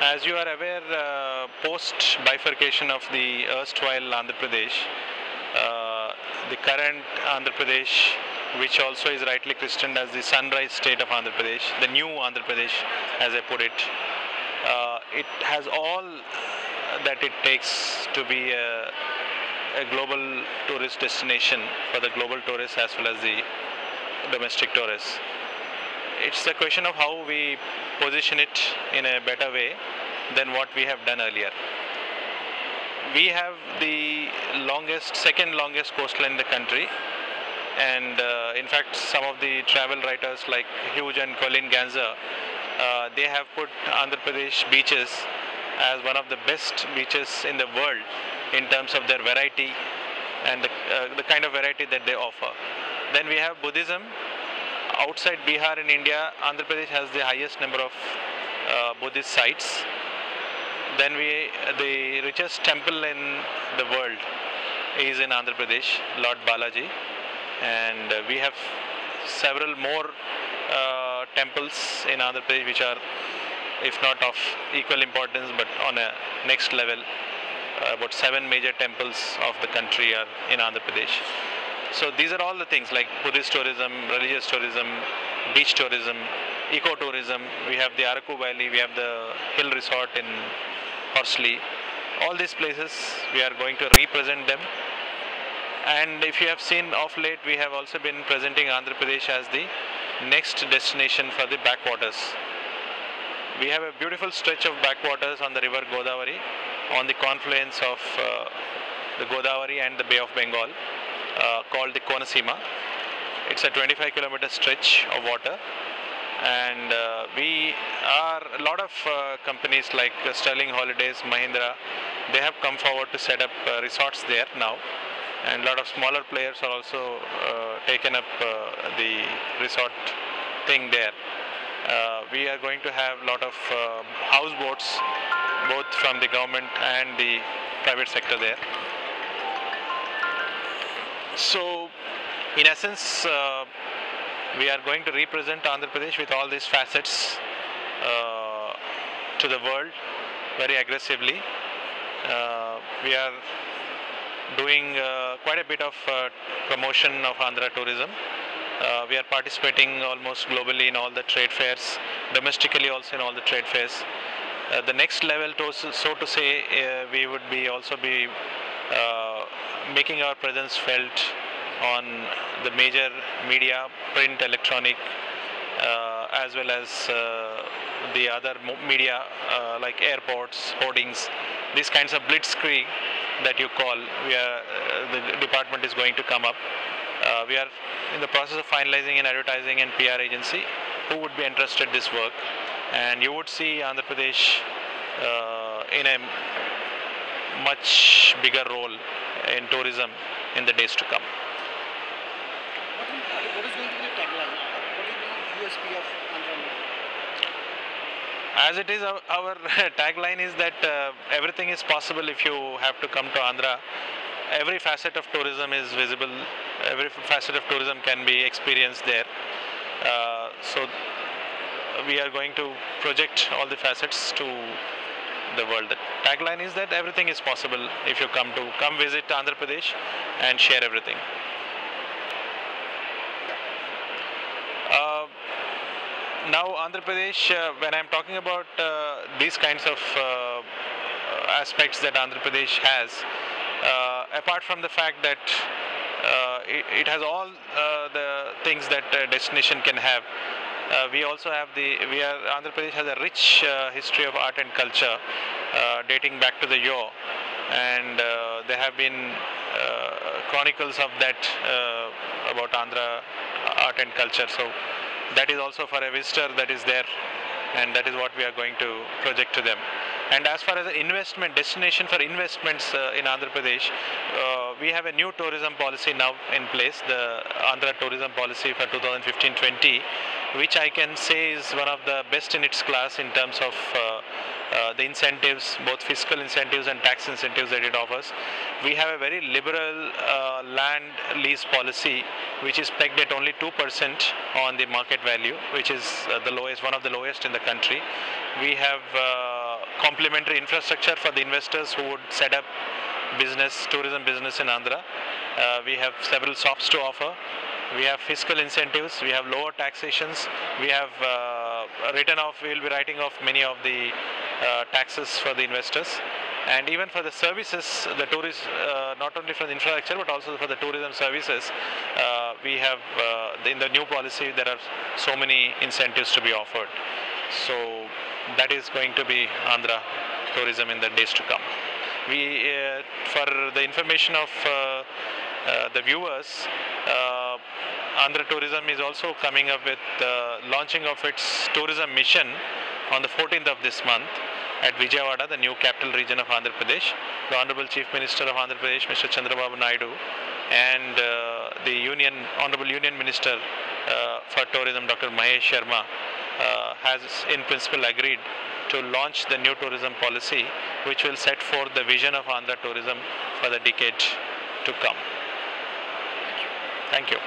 As you are aware, post bifurcation of the erstwhile Andhra Pradesh, the current Andhra Pradesh, which also is rightly christened as the sunrise state of Andhra Pradesh, the new Andhra Pradesh, as I put it, it has all that it takes to be a global tourist destination for the global tourists as well as the domestic tourists. It's a question of how we position it in a better way than what we have done earlier. We have the second longest coastline in the country, and in fact some of the travel writers like Hughes and Colin Ganser, they have put Andhra Pradesh beaches as one of the best beaches in the world in terms of their variety and the kind of variety that they offer. Then we have Buddhism. Outside Bihar in India, Andhra Pradesh has the highest number of Buddhist sites. Then the richest temple in the world is in Andhra Pradesh, Lord Balaji, and we have several more temples in Andhra Pradesh which are, if not of equal importance, but on a next level. About 7 major temples of the country are in Andhra Pradesh. So these are all the things like Buddhist tourism, religious tourism, beach tourism, ecotourism. We have the Araku Valley, we have the hill resort in Horsley. All these places we are going to represent them. And if you have seen of late, we have also been presenting Andhra Pradesh as the next destination for the backwaters. We have a beautiful stretch of backwaters on the river Godavari, on the confluence of the Godavari and the Bay of Bengal, called the Konasima. It's a 25-kilometer stretch of water, and a lot of companies like Sterling Holidays, Mahindra, they have come forward to set up resorts there now, and a lot of smaller players are also taken up the resort thing there. We are going to have a lot of houseboats, both from the government and the private sector there. So, in essence, we are going to represent Andhra Pradesh with all these facets to the world very aggressively. We are doing quite a bit of promotion of Andhra tourism. We are participating almost globally in all the trade fairs, domestically also in all the trade fairs. The next level, so to say, we would also be making our presence felt on the major media, print, electronic, as well as the other media like airports, hoardings, these kinds of blitzkrieg that you call. The department is going to come up. We are in the process of finalizing an advertising and PR agency who would be interested in this work, and you would see Andhra Pradesh in a much bigger role in tourism in the days to come. What is going to be the tagline? What is the USP of Andhra? As it is, our tagline is that everything is possible if you have to come to Andhra. Every facet of tourism is visible, every facet of tourism can be experienced there. So we are going to project all the facets to the world. The tagline is that everything is possible if you come visit Andhra Pradesh and share everything. Now Andhra Pradesh, when I'm talking about these kinds of aspects that Andhra Pradesh has, apart from the fact that it has all the things that a destination can have, we also have Andhra Pradesh has a rich history of art and culture dating back to the yore, and there have been chronicles of that about Andhra art and culture. So that is also for a visitor that is there, and that is what we are going to project to them. And as far as the destination for investments in Andhra Pradesh, we have a new tourism policy now in place, the Andhra Tourism Policy for 2015-20, which I can say is one of the best in its class in terms of the incentives, both fiscal incentives and tax incentives that it offers. We have a very liberal land lease policy, which is pegged at only 2% on the market value, which is one of the lowest in the country. We have complementary infrastructure for the investors who would set up tourism business in Andhra. We have several SOPs to offer. We have fiscal incentives. We have lower taxations. We have we will be writing off many of the taxes for the investors. And even for the services, the not only for the infrastructure but also for the tourism services, we have in the new policy there are so many incentives to be offered. So that is going to be Andhra tourism in the days to come. For the information of the viewers, Andhra Tourism is also coming up with launching of its tourism mission on the 14th of this month at Vijayawada, the new capital region of Andhra Pradesh. The Honorable Chief Minister of Andhra Pradesh, Mr. Chandrababu Naidu, and the Honorable Union Minister for Tourism, Dr. Mahesh Sharma, has in principle agreed to launch the new tourism policy, which will set forth the vision of Andhra tourism for the decade to come. Thank you.